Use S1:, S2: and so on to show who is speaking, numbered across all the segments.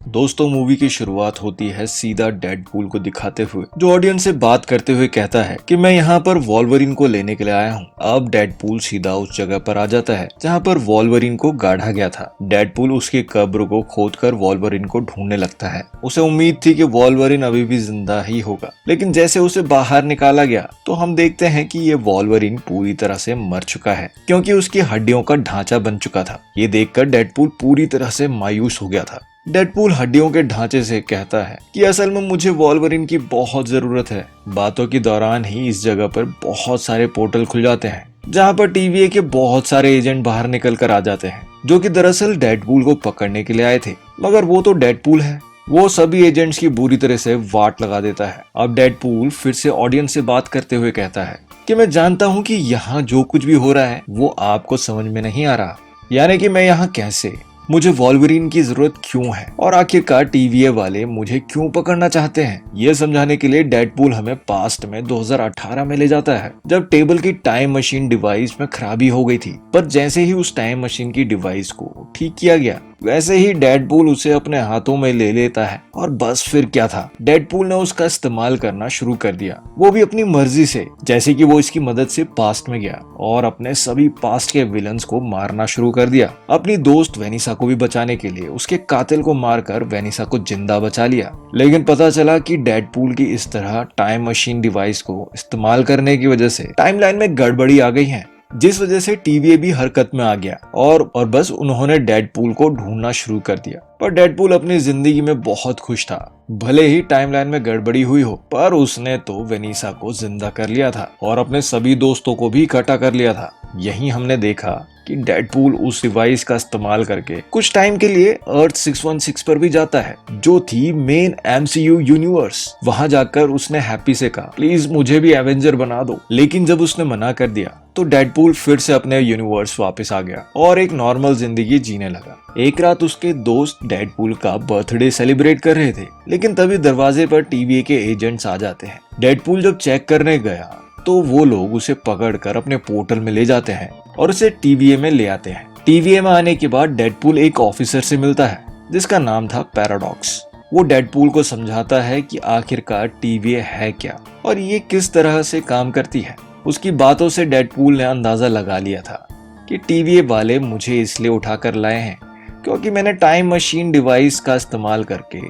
S1: दोस्तों, मूवी की शुरुआत होती है सीधा डेडपूल को दिखाते हुए, जो ऑडियंस से बात करते हुए कहता है कि मैं यहाँ पर वॉल्वरिन को लेने के लिए आया हूँ। अब डेडपूल सीधा उस जगह पर आ जाता है जहाँ पर वॉल्वरिन को गाढ़ा गया था। डेडपूल उसकी कब्र को खोदकर वॉल्वरिन को ढूंढने लगता है। उसे उम्मीद थी कि वॉल्वरिन अभी भी जिंदा ही होगा, लेकिन जैसे उसे बाहर निकाला गया तो हम देखते हैं कि ये वॉल्वरिन पूरी तरह से मर चुका है, क्योंकि उसकी हड्डियों का ढांचा बन चुका था। ये देखकर डेडपूल पूरी तरह से मायूस हो गया था। डेडपूल हड्डियों के ढांचे से कहता है कि असल में मुझे वॉल्वरिन की बहुत जरूरत है। बातों के दौरान ही इस जगह पर बहुत सारे पोर्टल खुल जाते हैं, जहां पर टीवीए के बहुत सारे एजेंट बाहर निकल कर आ जाते हैं, जो कि दरअसल डेडपूल को पकड़ने के लिए आए थे। मगर वो तो डेडपूल है। वो सभी एजेंट्स की बुरी तरह से वाट लगा देता है। अब डेडपूल फिर से ऑडियंस से बात करते हुए कहता है कि मैं जानता हूँ कि यहाँ जो कुछ भी हो रहा है वो आपको समझ में नहीं आ रहा, यानी कि मैं यहाँ कैसे, मुझे वॉल्वरिन की जरूरत क्यों है और आखिरकार टीवीए वाले मुझे क्यों पकड़ना चाहते हैं। ये समझाने के लिए डेडपूल हमें पास्ट में 2018 में ले जाता है, जब टेबल की टाइम मशीन डिवाइस में खराबी हो गई थी। पर जैसे ही उस टाइम मशीन की डिवाइस को ठीक किया गया, वैसे ही डेडपूल उसे अपने हाथों में ले लेता है और बस फिर क्या था, डेडपूल ने उसका इस्तेमाल करना शुरू कर दिया, वो भी अपनी मर्जी से। जैसे कि वो इसकी मदद से पास्ट में गया और अपने सभी पास्ट के विलन्स को मारना शुरू कर दिया। अपनी दोस्त वेनिसा को भी बचाने के लिए उसके कातिल को मारकर वेनिसा को जिंदा बचा लिया। लेकिन पता चला कि डेडपूल की इस तरह टाइम मशीन डिवाइस को इस्तेमाल करने की वजह से टाइमलाइन में गड़बड़ी आ गई है, जिस वजह से टीवीए भी हरकत में आ गया और बस उन्होंने डेडपूल को ढूंढना शुरू कर दिया। पर डेडपूल अपनी जिंदगी में बहुत खुश था। भले ही टाइमलाइन में गड़बड़ी हुई हो, पर उसने तो वेनिसा को जिंदा कर लिया था और अपने सभी दोस्तों को भी इकट्ठा कर लिया था। यही हमने देखा कि डेडपूल उस डिवाइस का इस्तेमाल करके कुछ टाइम के लिए अर्थ 616 पर भी जाता है, जो थी मेन एमसीयू यूनिवर्स। वहां जाकर उसने हैप्पी से कहा, प्लीज मुझे भी एवेंजर बना दो। लेकिन जब उसने मना कर दिया तो डेडपूल फिर से अपने यूनिवर्स वापस आ गया और एक नॉर्मल जिंदगी जीने लगा। एक रात उसके दोस्त डेडपूल का बर्थडे सेलिब्रेट कर रहे थे, लेकिन तभी दरवाजे पर टीवीए के एजेंट्स आ जाते हैं। डेडपूल जब चेक करने गया तो वो लोग उसे पकड़कर अपने पोर्टल में ले जाते हैं और उसे टीवीए में ले आते हैं। टीवीए में आने के बाद डेडपूल एक ऑफिसर से मिलता है जिसका नाम था पैराडॉक्स। वो डेडपूल को समझाता है कि आखिरकार टीवीए है क्या और ये किस तरह से काम करती है। उसकी बातों से डेडपूल ने अंदाजा लगा लिया था कि टीवीए वाले मुझे इसलिए उठाकर लाए हैं क्योंकि मैंने टाइम मशीन डिवाइस का इस्तेमाल करके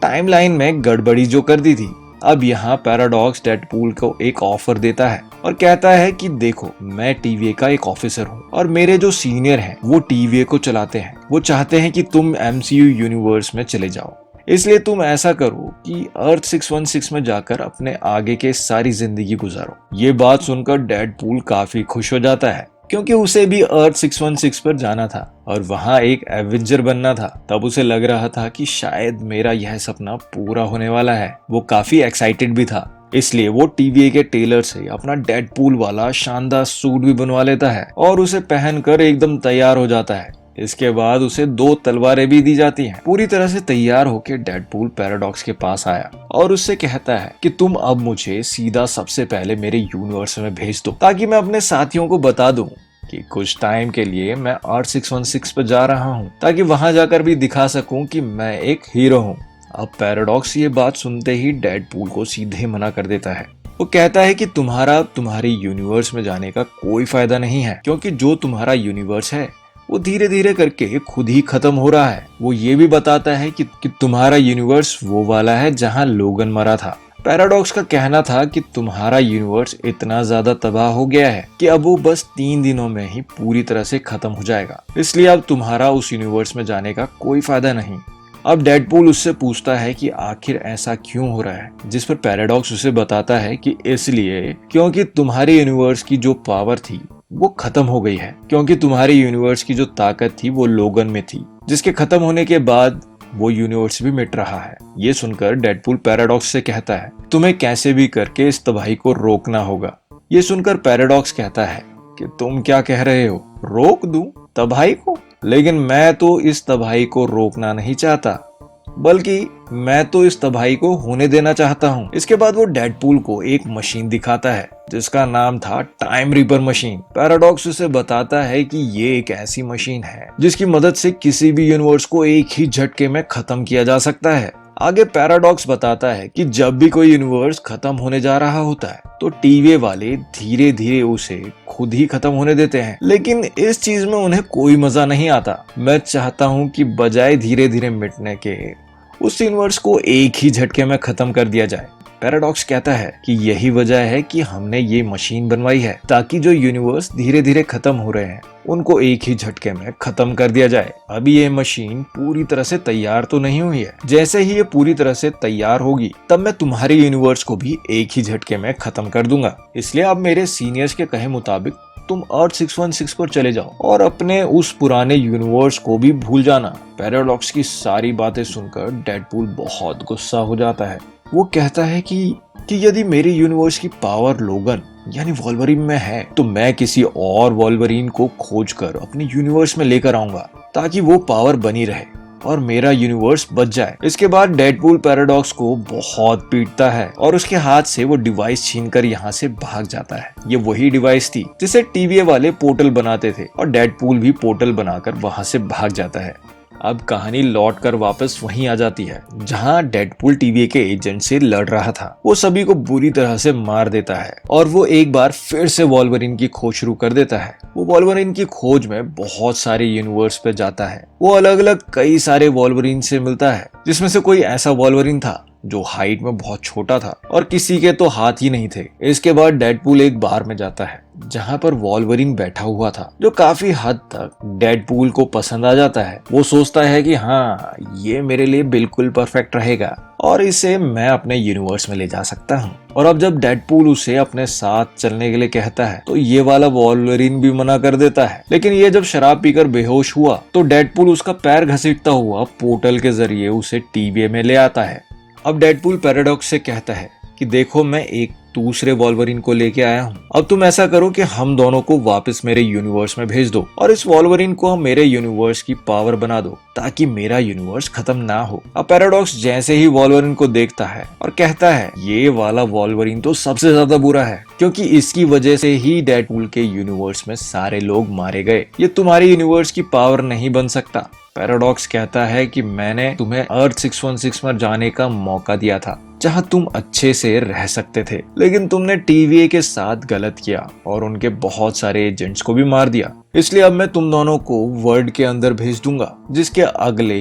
S1: टाइमलाइन में गड़बड़ी जो कर दी थी। अब यहाँ पैराडॉक्स डेडपूल को एक ऑफर देता है और कहता है कि देखो, मैं टीवीए का एक ऑफिसर हूँ और मेरे जो सीनियर हैं वो टीवीए को चलाते हैं। वो चाहते हैं कि तुम एमसीयू यूनिवर्स में चले जाओ, इसलिए तुम ऐसा करो कि अर्थ 616 में जाकर अपने आगे के सारी जिंदगी गुजारो। ये बात सुनकर डेडपूल काफी खुश हो जाता है, क्योंकि उसे भी अर्थ 616 पर जाना था और वहां एक एवेंजर बनना था। तब उसे लग रहा था कि शायद मेरा यह सपना पूरा होने वाला है। वो काफी एक्साइटेड भी था, इसलिए वो टीवीए के टेलर से अपना डेडपूल वाला शानदार सूट भी बनवा लेता है और उसे पहनकर एकदम तैयार हो जाता है। इसके बाद उसे 2 तलवारें भी दी जाती हैं। पूरी तरह से तैयार होकर डेडपूल पैराडॉक्स के पास आया और उससे कहता है कि तुम अब मुझे सीधा सबसे पहले मेरे यूनिवर्स में भेज दो, ताकि मैं अपने साथियों को बता दूं कि कुछ टाइम के लिए मैं अर्थ 616 पर जा रहा हूं, ताकि वहां जाकर भी दिखा सकूं कि मैं एक हीरो हूं। अब पैराडॉक्स ये बात सुनते ही डेडपूल को सीधे मना कर देता है। वो कहता है कि तुम्हारे यूनिवर्स में जाने का कोई फायदा नहीं है, क्योंकि जो तुम्हारा यूनिवर्स है वो धीरे धीरे करके खुद ही खत्म हो रहा है। वो ये भी बताता है कि तुम्हारा यूनिवर्स वो वाला है जहां लोगन मरा था। पैराडॉक्स का कहना था कि तुम्हारा यूनिवर्स इतना ज्यादा तबाह हो गया है कि अब वो बस 3 दिनों में ही पूरी तरह से खत्म हो जाएगा, इसलिए अब तुम्हारा उस यूनिवर्स में जाने का कोई फायदा नहीं। अब डेडपूल उससे पूछता है कि आखिर ऐसा क्यों हो रहा है, जिस पर पैराडॉक्स उसे बताता है कि इसलिए क्योंकि तुम्हारे यूनिवर्स की जो पावर थी वो खत्म हो गई है, क्योंकि तुम्हारे यूनिवर्स की जो ताकत थी वो लोगन में थी, जिसके खत्म होने के बाद वो यूनिवर्स भी मिट रहा है। ये सुनकर डेडपूल पैराडॉक्स से कहता है, तुम्हें कैसे भी करके इस तबाही को रोकना होगा। ये सुनकर पैराडॉक्स कहता है कि तुम क्या कह रहे हो, रोक दूं तबाही को? लेकिन मैं तो इस तबाही को रोकना नहीं चाहता, बल्कि मैं तो इस तबाही को होने देना चाहता हूँ। इसके बाद वो डेडपूल को एक मशीन दिखाता है जिसका नाम था टाइम रीपर मशीन। पैराडॉक्स उसे बताता है कि ये एक ऐसी मशीन है जिसकी मदद से किसी भी यूनिवर्स को एक ही झटके में खत्म किया जा सकता है। आगे पैराडॉक्स बताता है कि जब भी कोई यूनिवर्स खत्म होने जा रहा होता है तो टीवी वाले धीरे धीरे उसे खुद ही खत्म होने देते हैं, लेकिन इस चीज में उन्हें कोई मजा नहीं आता। मैं चाहता हूँ कि बजाय धीरे धीरे मिटने के उस यूनिवर्स को एक ही झटके में खत्म कर दिया जाए। पैराडॉक्स कहता है कि यही वजह है कि हमने ये मशीन बनवाई है ताकि जो यूनिवर्स धीरे धीरे खत्म हो रहे हैं उनको एक ही झटके में खत्म कर दिया जाए। अभी ये मशीन पूरी तरह से तैयार तो नहीं हुई है, जैसे ही ये पूरी तरह से तैयार होगी तब मैं तुम्हारे यूनिवर्स को भी एक ही झटके में खत्म कर दूंगा। इसलिए अब मेरे सीनियर्स के कहे मुताबिक तुम अर्थ 616 पर चले जाओ और अपने उस पुराने यूनिवर्स को भी भूल जाना। पैराडॉक्स की सारी बातें सुनकर डेडपूल बहुत गुस्सा हो जाता है। वो कहता है कि यदि मेरे यूनिवर्स की पावर लोगन यानी वॉल्वरिन में है तो मैं किसी और वॉल्वरिन को खोजकर अपने यूनिवर्स में लेकर आऊंगा ताकि वो पावर बनी रहे और मेरा यूनिवर्स बच जाए। इसके बाद डेडपूल पैराडॉक्स को बहुत पीटता है और उसके हाथ से वो डिवाइस छीनकर यहाँ से भाग जाता है। ये वही डिवाइस थी जिसे टीवी वाले पोर्टल बनाते थे और डेडपूल भी पोर्टल बनाकर वहां से भाग जाता है। अब कहानी लौट कर वापस वहीं आ जाती है जहां डेडपूल टीवी के एजेंट से लड़ रहा था। वो सभी को बुरी तरह से मार देता है और वो एक बार फिर से वॉल्वरिन की खोज शुरू कर देता है। वो वॉल्वरिन की खोज में बहुत सारे यूनिवर्स पे जाता है। वो अलग अलग कई सारे वॉल्वरिन से मिलता है जिसमें से कोई ऐसा वॉल्वरिन था जो हाइट में बहुत छोटा था और किसी के तो हाथ ही नहीं थे। इसके बाद डेडपूल एक बार में जाता है जहां पर वॉल्वरिन बैठा हुआ था जो काफी हद तक डेडपूल को पसंद आ जाता है। वो सोचता है कि हाँ, ये मेरे लिए बिल्कुल परफेक्ट रहेगा और इसे मैं अपने यूनिवर्स में ले जा सकता हूँ। और अब जब डेडपूल उसे अपने साथ चलने के लिए कहता है तो ये वाला वॉल्वरिन भी मना कर देता है। लेकिन ये जब शराब पीकर बेहोश हुआ तो डेडपूल उसका पैर घसीटता हुआ पोर्टल के जरिए उसे टीवी में ले आता है। अब डेडपूल पैराडॉक्स से कहता है कि देखो, मैं एक दूसरे वॉल्वरिन को लेके आया हूँ। अब तुम ऐसा करो कि हम दोनों को वापस मेरे यूनिवर्स में भेज दो और इस वॉल्वरिन को मेरे यूनिवर्स की पावर बना दो ताकि मेरा यूनिवर्स खत्म ना हो। अब पैराडॉक्स जैसे ही वॉल्वरिन को देखता है और कहता है ये वाला वॉल्वरिन तो सबसे ज्यादा बुरा है क्योंकि इसकी वजह से ही डेडपूल के यूनिवर्स में सारे लोग मारे गए। ये तुम्हारे यूनिवर्स की पावर नहीं बन सकता। पैराडॉक्स कहता है कि मैंने तुम्हें अर्थ 616 पर जाने का मौका दिया था जहां तुम अच्छे से रह सकते थे, लेकिन तुमने टीवीए के साथ गलत किया और उनके बहुत सारे एजेंट्स को भी मार दिया। इसलिए अब मैं तुम दोनों को वर्ल्ड के अंदर भेज दूंगा। जिसके अगले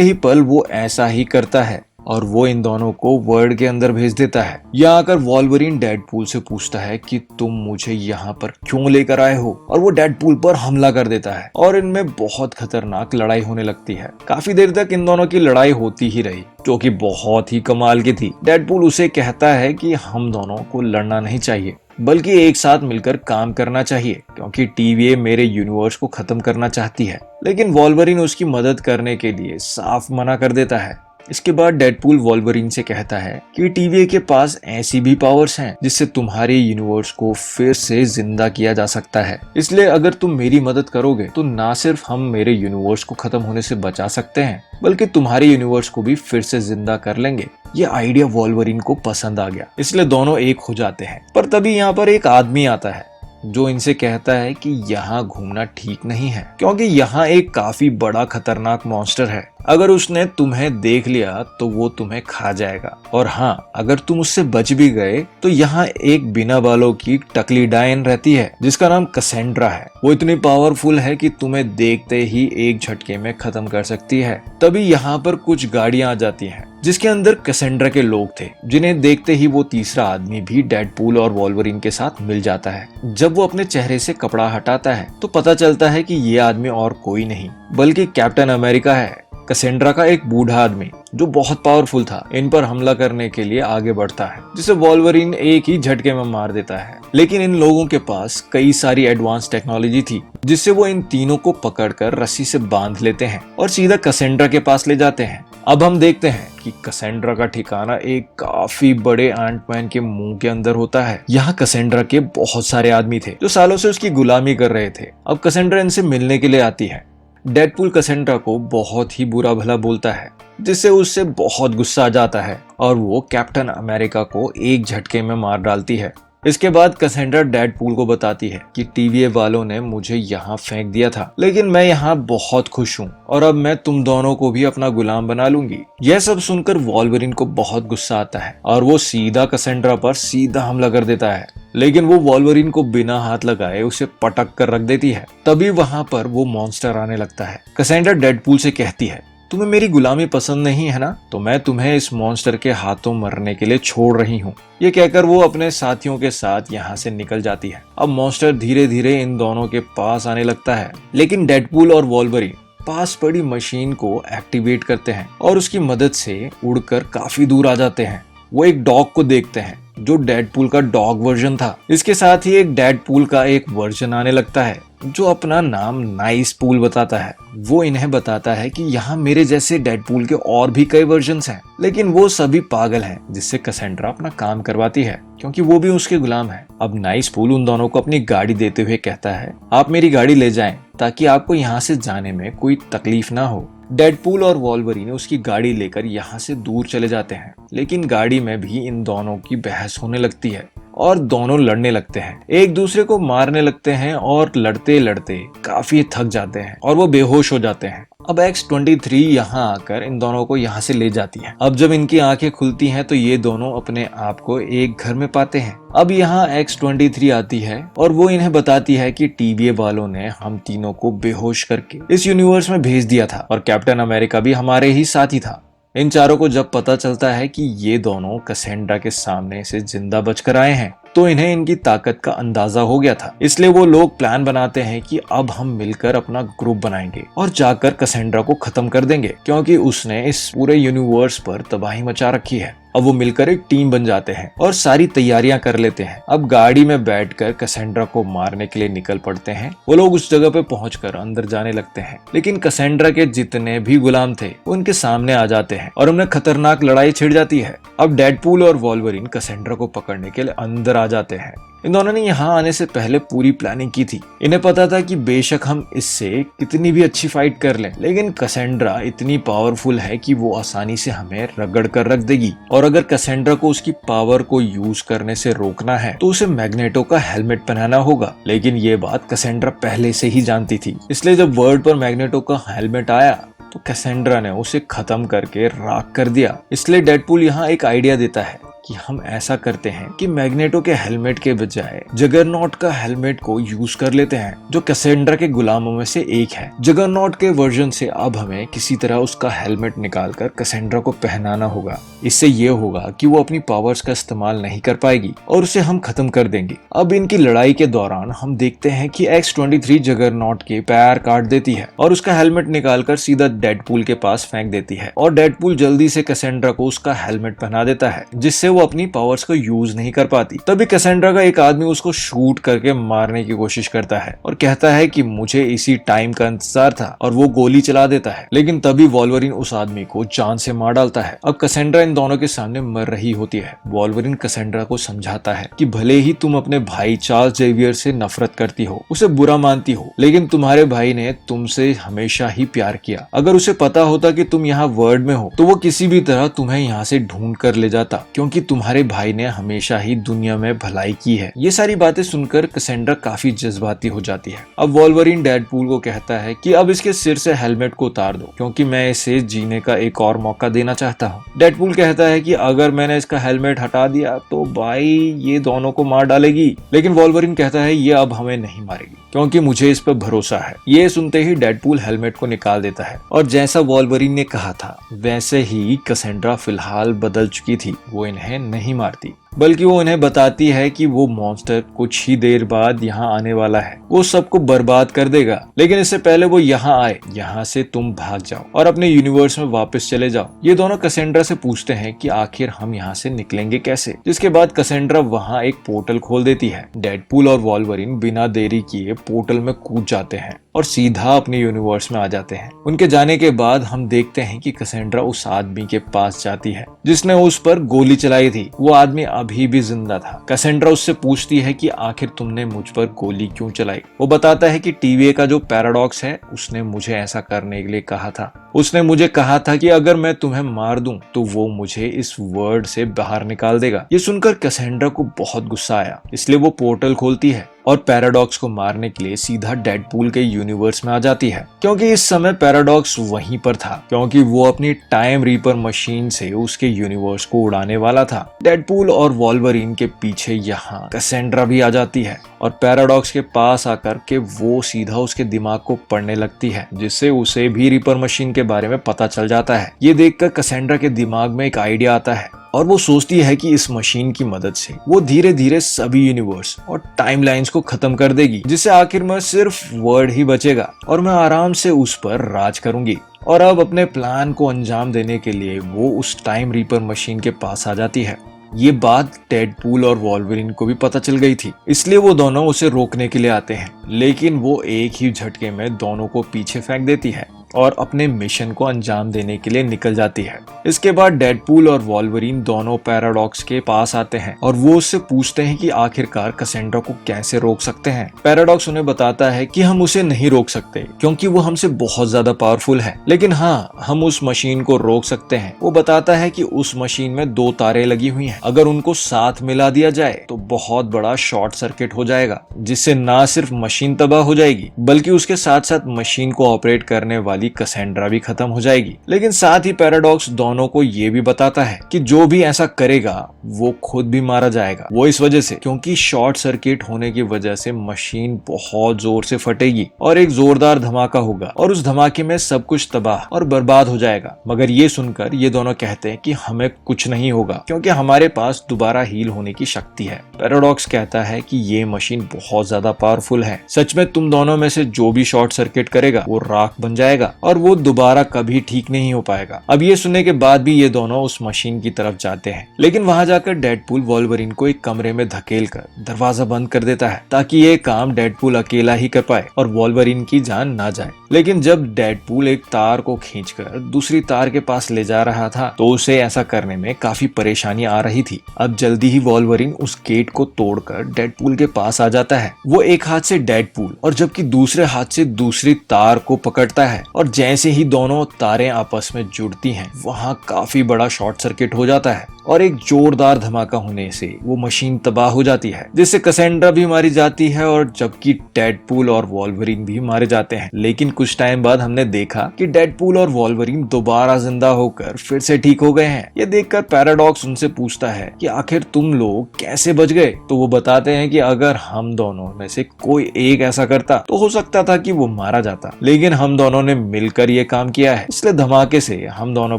S1: ही पल वो ऐसा ही करता है और वो इन दोनों को वर्ल्ड के अंदर भेज देता है। यहाँ आकर वॉल्वरिन डेडपूल से पूछता है कि तुम मुझे यहाँ पर क्यों लेकर आए हो, और वो डेडपूल पर हमला कर देता है और इनमें बहुत खतरनाक लड़ाई होने लगती है। काफी देर तक इन दोनों की लड़ाई होती ही रही जो कि बहुत ही कमाल की थी। डेडपूल उसे कहता है कि हम दोनों को लड़ना नहीं चाहिए बल्कि एक साथ मिलकर काम करना चाहिए क्योंकि टीवीए मेरे यूनिवर्स को खत्म करना चाहती है। लेकिन वॉल्वरिन उसकी मदद करने के लिए साफ मना कर देता है। इसके बाद डेडपूल वॉल्वरिन से कहता है कि टीवीए के पास ऐसी भी पावर्स हैं जिससे तुम्हारे यूनिवर्स को फिर से जिंदा किया जा सकता है। इसलिए अगर तुम मेरी मदद करोगे तो ना सिर्फ हम मेरे यूनिवर्स को खत्म होने से बचा सकते हैं बल्कि तुम्हारे यूनिवर्स को भी फिर से जिंदा कर लेंगे। ये आइडिया वॉल्वरिन को पसंद आ गया, इसलिए दोनों एक हो जाते हैं। पर तभी यहाँ पर एक आदमी आता है जो इनसे कहता है कि यहाँ घूमना ठीक नहीं है क्योंकि यहाँ एक काफी बड़ा खतरनाक मॉन्स्टर है। अगर उसने तुम्हें देख लिया तो वो तुम्हें खा जाएगा, और हाँ, अगर तुम उससे बच भी गए तो यहाँ एक बिना बालों की टकली डायन रहती है जिसका नाम कैसेंड्रा है। वो इतनी पावरफुल है कि तुम्हें देखते ही एक झटके में खत्म कर सकती है। तभी यहाँ पर कुछ गाड़ियां आ जाती हैं जिसके अंदर कैसेंड्रा के लोग थे, जिन्हें देखते ही वो तीसरा आदमी भी डेडपूल और वॉल्वरिन के साथ मिल जाता है। जब वो अपने चेहरे से कपड़ा हटाता है तो पता चलता है कि ये आदमी और कोई नहीं बल्कि कैप्टन अमेरिका है। कैसेंड्रा का एक बूढ़ा आदमी जो बहुत पावरफुल था इन पर हमला करने के लिए आगे बढ़ता है जिसे वॉल्वरिन एक ही झटके में मार देता है। लेकिन इन लोगों के पास कई सारी एडवांस टेक्नोलॉजी थी जिससे वो इन तीनों को पकड़कर रस्सी से बांध लेते हैं और सीधा कैसेंड्रा के पास ले जाते हैं। अब हम देखते हैं कि कैसेंड्रा का ठिकाना एक काफी बड़े एंटमैन के मुंह के अंदर होता है। यहाँ कैसेंड्रा के बहुत सारे आदमी थे जो सालों से उसकी गुलामी कर रहे थे। अब कैसेंड्रा इनसे मिलने के लिए आती है। डेडपूल कैसेंड्रा को बहुत ही बुरा भला बोलता है, जिससे उससे बहुत गुस्सा आ जाता है और वो कैप्टन अमेरिका को एक झटके में मार डालती है। इसके बाद कैसेंड्रा डेडपूल को बताती है कि टीवीए वालों ने मुझे यहाँ फेंक दिया था, लेकिन मैं यहाँ बहुत खुश हूँ और अब मैं तुम दोनों को भी अपना गुलाम बना लूंगी। यह सब सुनकर वॉल्वरिन को बहुत गुस्सा आता है और वो सीधा कैसेंड्रा पर सीधा हमला कर देता है, लेकिन वो वॉल्वरिन को बिना हाथ लगाए उसे पटक कर रख देती है। तभी वहां पर वो मॉन्स्टर आने लगता है। कैसेंड्रा डेडपूल से कहती है, तुम्हें मेरी गुलामी पसंद नहीं है ना, तो मैं तुम्हें इस मॉन्स्टर के हाथों मरने के लिए छोड़ रही हूँ। ये कहकर वो अपने साथियों के साथ यहाँ से निकल जाती है। अब मॉन्स्टर धीरे धीरे इन दोनों के पास आने लगता है, लेकिन डेडपूल और वॉल्वरिन पास पड़ी मशीन को एक्टिवेट करते हैं और उसकी मदद से उड़कर काफी दूर आ जाते हैं। वो एक डॉग को देखते हैं जो डेडपूल का डॉग वर्जन था। इसके साथ ही एक डेडपूल का एक वर्जन आने लगता है जो अपना नाम नाइस पूल बताता है। वो इन्हें बताता है कि यहाँ मेरे जैसे डेडपूल के और भी कई वर्जन्स हैं, लेकिन वो सभी पागल हैं, जिससे कैसेंड्रा अपना काम करवाती है क्योंकि वो भी उसके गुलाम है। अब नाइस पूल उन दोनों को अपनी गाड़ी देते हुए कहता है, आप मेरी गाड़ी ले जाएं ताकि आपको यहाँ से जाने में कोई तकलीफ ना हो। डेडपूल और वॉल्वरिन उसकी गाड़ी लेकर यहाँ से दूर चले जाते हैं, लेकिन गाड़ी में भी इन दोनों की बहस होने लगती है और दोनों लड़ने लगते हैं, एक दूसरे को मारने लगते हैं और लड़ते लड़ते काफी थक जाते हैं और वो बेहोश हो जाते हैं। अब X-23 यहाँ आकर इन दोनों को यहाँ से ले जाती है। अब जब इनकी आंखें खुलती हैं तो ये दोनों अपने आप को एक घर में पाते हैं। अब यहाँ X-23 आती है और वो इन्हें बताती है कि टीवीए वालों ने हम तीनों को बेहोश करके इस यूनिवर्स में भेज दिया था और कैप्टन अमेरिका भी हमारे ही साथ ही था। इन चारों को जब पता चलता है कि ये दोनों कैसेंड्रा के सामने से जिंदा बचकर आए हैं, तो इन्हें इनकी ताकत का अंदाजा हो गया था। इसलिए वो लोग प्लान बनाते हैं कि अब हम मिलकर अपना ग्रुप बनाएंगे और जाकर कैसेंड्रा को खत्म कर देंगे, क्योंकि उसने इस पूरे यूनिवर्स पर तबाही मचा रखी है। अब वो मिलकर एक टीम बन जाते हैं और सारी तैयारियां कर लेते हैं। अब गाड़ी में बैठकर कैसेंड्रा को मारने के लिए निकल पड़ते हैं। वो लोग उस जगह पे पहुंचकर अंदर जाने लगते हैं, लेकिन कैसेंड्रा के जितने भी गुलाम थे उनके सामने आ जाते हैं और उन्हें खतरनाक लड़ाई छिड़ जाती है। अब डेडपूल और वॉल्वरिन कैसेंड्रा को पकड़ने के लिए अंदर आ जाते हैं। इन दोनों ने यहाँ आने से पहले पूरी प्लानिंग की थी। इन्हें पता था कि बेशक हम इससे कितनी भी अच्छी फाइट कर लें, लेकिन कैसेंड्रा इतनी पावरफुल है कि वो आसानी से हमें रगड़ कर रख देगी और अगर कैसेंड्रा को उसकी पावर को यूज करने से रोकना है तो उसे मैग्नेटो का हेलमेट पहनाना होगा। लेकिन ये बात कैसेंड्रा पहले से ही जानती थी, इसलिए जब वर्ल्ड पर मैग्नेटो का हेलमेट आया तो कैसेंड्रा ने उसे खत्म करके राख कर दिया। इसलिए डेडपूल यहाँ एक आइडिया देता है कि हम ऐसा करते हैं कि मैग्नेटो के हेलमेट के बजाय जगरनॉट का हेलमेट को यूज कर लेते हैं, जो कैसेंड्रा के गुलामों में से एक है। जगरनॉट के वर्जन से अब हमें किसी तरह उसका हेलमेट निकालकर कैसेंड्रा को पहनाना होगा। इससे ये होगा कि वो अपनी पावर्स का इस्तेमाल नहीं कर पाएगी और उसे हम खत्म कर देंगे। अब इनकी लड़ाई के दौरान हम देखते हैं कि X-23 जगरनॉट के पैर काट देती है और उसका हेलमेट निकालकर सीधा डेडपूल के पास फेंक देती है और डेडपूल जल्दी से कैसेंड्रा को उसका हेलमेट पहना देता है, जिससे वो अपनी पावर्स को यूज नहीं कर पाती। तभी कैसेंड्रा का एक आदमी उसको शूट करके मारने की कोशिश करता है और कहता है कि मुझे इसी टाइम का इंतजार था, और वो गोली चला देता है। लेकिन तभी वॉल्वरिन उस आदमी को जान से मार डालता है। अब कैसेंड्रा इन दोनों के सामने मर रही होती है। वॉल्वरिन कैसेंड्रा को समझाता है कि भले ही तुम अपने भाई चार्ल्स जेवियर से नफरत करती हो, उसे बुरा मानती हो, लेकिन तुम्हारे भाई ने तुमसे हमेशा ही प्यार किया। अगर उसे पता होता कि तुम यहाँ वर्ल्ड में हो तो वो किसी भी तरह तुम्हें यहाँ से ढूंढ कर ले जाता, क्योंकि तुम्हारे भाई ने हमेशा ही दुनिया में भलाई की है। ये सारी बातें सुनकर कैसेंड्रा काफी जज्बाती हो जाती है। अब वॉल्वरिन डेडपूल को कहता है कि अब इसके सिर से हेलमेट को उतार दो, क्योंकि मैं इसे जीने का एक और मौका देना चाहता हूँ। डेडपूल कहता है कि अगर मैंने इसका हेलमेट हटा दिया तो भाई ये दोनों को मार डालेगी, लेकिन वॉल्वरिन कहता है ये अब हमें नहीं मारेगी क्योंकि मुझे इस पर भरोसा है। ये सुनते ही डेडपूल हेलमेट को निकाल देता है और जैसा वॉल्वरिन ने कहा था वैसे ही कैसेंड्रा फिलहाल बदल चुकी थी। वो इन्हें नहीं मारती, बल्कि वो इन्हें बताती है कि वो मॉन्स्टर कुछ ही देर बाद यहाँ आने वाला है, वो सबको बर्बाद कर देगा, लेकिन इससे पहले वो यहाँ आए, यहाँ से तुम भाग जाओ और अपने यूनिवर्स में वापस चले जाओ। ये दोनों कैसेंड्रा से पूछते हैं कि आखिर हम यहाँ से निकलेंगे कैसे, जिसके बाद कैसेंड्रा वहाँ एक पोर्टल खोल देती है। डेडपूल और वॉल्वरिन बिना देरी किए पोर्टल में कूद जाते हैं और सीधा अपने यूनिवर्स में आ जाते हैं। उनके जाने के बाद हम देखते हैं कि कैसेंड्रा उस आदमी के पास जाती है जिसने उस पर गोली चलाई थी। वो आदमी अभी भी जिंदा था। कैसेंड्रा उससे पूछती है कि आखिर तुमने मुझ पर गोली क्यों चलाई। वो बताता है कि टीवीए का जो पैराडॉक्स है उसने मुझे ऐसा करने के लिए कहा था। उसने मुझे कहा था कि अगर मैं तुम्हें मार दूं तो वो मुझे इस वर्ल्ड से बाहर निकाल देगा। ये सुनकर कैसेंड्रा को बहुत गुस्सा आया, इसलिए वो पोर्टल खोलती है और पैराडॉक्स को मारने के लिए सीधा डेडपूल के यूनिवर्स में आ जाती है। क्योंकि इस समय पैराडॉक्स वहीं पर था, क्योंकि वो अपनी टाइम रीपर मशीन से उसके यूनिवर्स को उड़ाने वाला था। डेडपूल और वॉल्वरिन के पीछे यहाँ कैसेंड्रा भी आ जाती है और पैराडॉक्स के पास आकर के वो सीधा उसके दिमाग को पढ़ने लगती है, जिससे उसे भी रीपर मशीन के बारे में पता चल जाता है। ये देखकर कैसेंड्रा के दिमाग में एक आइडिया आता है और वो सोचती है कि इस मशीन की मदद से वो धीरे धीरे सभी यूनिवर्स और टाइमलाइंस को खत्म कर देगी, जिससे आखिर में सिर्फ वर्ड ही बचेगा और मैं आराम से उस पर राज करूंगी। और अब अपने प्लान को अंजाम देने के लिए वो उस टाइम रीपर मशीन के पास आ जाती है। ये बात डेडपूल और वॉल्वरिन को भी पता चल गई थी, इसलिए वो दोनों उसे रोकने के लिए आते हैं, लेकिन वो एक ही झटके में दोनों को पीछे फेंक देती है और अपने मिशन को अंजाम देने के लिए निकल जाती है। इसके बाद डेडपूल और वॉल्वरिन दोनों पैराडॉक्स के पास आते हैं और वो उससे पूछते हैं कि आखिरकार कैसेंड्रा को कैसे रोक सकते हैं। पैराडॉक्स उन्हें बताता है कि हम उसे नहीं रोक सकते क्योंकि वो हमसे बहुत ज्यादा पावरफुल है, लेकिन हाँ, हम उस मशीन को रोक सकते हैं। वो बताता है कि उस मशीन में 2 तारें लगी हुई हैं, अगर उनको साथ मिला दिया जाए तो बहुत बड़ा शॉर्ट सर्किट हो जाएगा, जिससे ना सिर्फ मशीन तबाह हो जाएगी बल्कि उसके साथ साथ मशीन को ऑपरेट करने वाली कैसेंड्रा भी खत्म हो जाएगी। लेकिन साथ ही पैराडॉक्स दोनों को ये भी बताता है कि जो भी ऐसा करेगा वो खुद भी मारा जाएगा। वो इस वजह से क्योंकि शॉर्ट सर्किट होने की वजह से मशीन बहुत जोर से फटेगी और एक जोरदार धमाका होगा और उस धमाके में सब कुछ तबाह और बर्बाद हो जाएगा। मगर ये सुनकर ये दोनों कहते हैं कि हमें कुछ नहीं होगा क्योंकि हमारे पास दोबारा हील होने की शक्ति है। पैराडॉक्स कहता है कि ये मशीन बहुत ज्यादा पावरफुल है, सच में तुम दोनों में से जो भी शॉर्ट सर्किट करेगा वो राख बन जाएगा और वो दोबारा कभी ठीक नहीं हो पाएगा। अब ये सुनने के बाद भी ये दोनों उस मशीन की तरफ जाते हैं, लेकिन वहां जाकर डेडपूल वॉल्वरिन को एक कमरे में धकेल कर दरवाजा बंद कर देता है ताकि ये काम डेडपूल अकेला ही कर पाए और वॉल्वरिन की जान ना जाए। लेकिन जब डेडपूल एक तार को खींचकर दूसरी तार के पास ले जा रहा था तो उसे ऐसा करने में काफी परेशानी आ रही थी। अब जल्दी ही वॉल्वरिन उस गेट को तोड़कर डेडपूल के पास आ जाता है। वो एक हाथ से डेडपूल और जबकि दूसरे हाथ से दूसरी तार को पकड़ता है और जैसे ही दोनों तारें आपस में जुड़ती हैं वहां काफी बड़ा शॉर्ट सर्किट हो जाता है और एक जोरदार धमाका होने से वो मशीन तबाह हो जाती है, जिससे कैसेंड्रा भी मारी जाती है और जबकि डेडपूल और वॉल्वरिन भी मारे जाते हैं। लेकिन कुछ टाइम बाद हमने देखा कि डेडपूल और वॉल्वरिन दोबारा जिंदा होकर फिर से ठीक हो गए हैं। ये देखकर पैराडॉक्स उनसे पूछता है कि आखिर तुम लोग कैसे बच गए। तो वो बताते हैं कि अगर हम दोनों में से कोई एक ऐसा करता तो हो सकता था कि वो मारा जाता, लेकिन हम दोनों ने मिलकर ये काम किया है, इसलिए धमाके से हम दोनों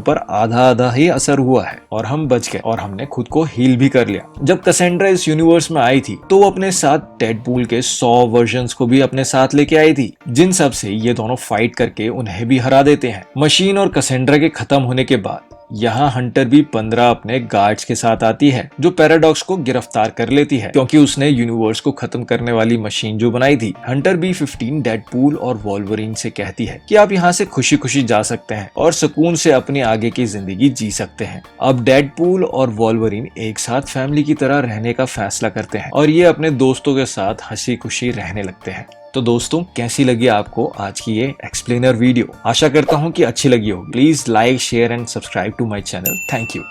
S1: पर आधा आधा ही असर हुआ है और हम बच गए और हमने खुद को हील भी कर लिया। जब कैसेंड्रा इस यूनिवर्स में आई थी तो वो अपने साथ डेडपूल के 100 वर्जन्स को भी अपने साथ लेके आई थी, जिन सब से ये दोनों फाइट करके उन्हें भी हरा देते हैं। मशीन और कैसेंड्रा के खत्म होने के बाद यहाँ हंटर भी 15 अपने गार्ड्स के साथ आती है जो पैराडॉक्स को गिरफ्तार कर लेती है क्योंकि उसने यूनिवर्स को खत्म करने वाली मशीन जो बनाई थी। हंटर भी 15 डेडपूल और वॉल्वरिन से कहती है कि आप यहाँ से खुशी खुशी जा सकते हैं और सुकून से अपनी आगे की जिंदगी जी सकते हैं। अब डेडपूल और वॉल्वरिन एक साथ फैमिली की तरह रहने का फैसला करते हैं और ये अपने दोस्तों के साथ हंसी खुशी रहने लगते हैं। तो दोस्तों, कैसी लगी आपको आज की ये एक्सप्लेनर वीडियो? आशा करता हूँ कि अच्छी लगी होगी। Please like, share and subscribe to my channel. Thank you.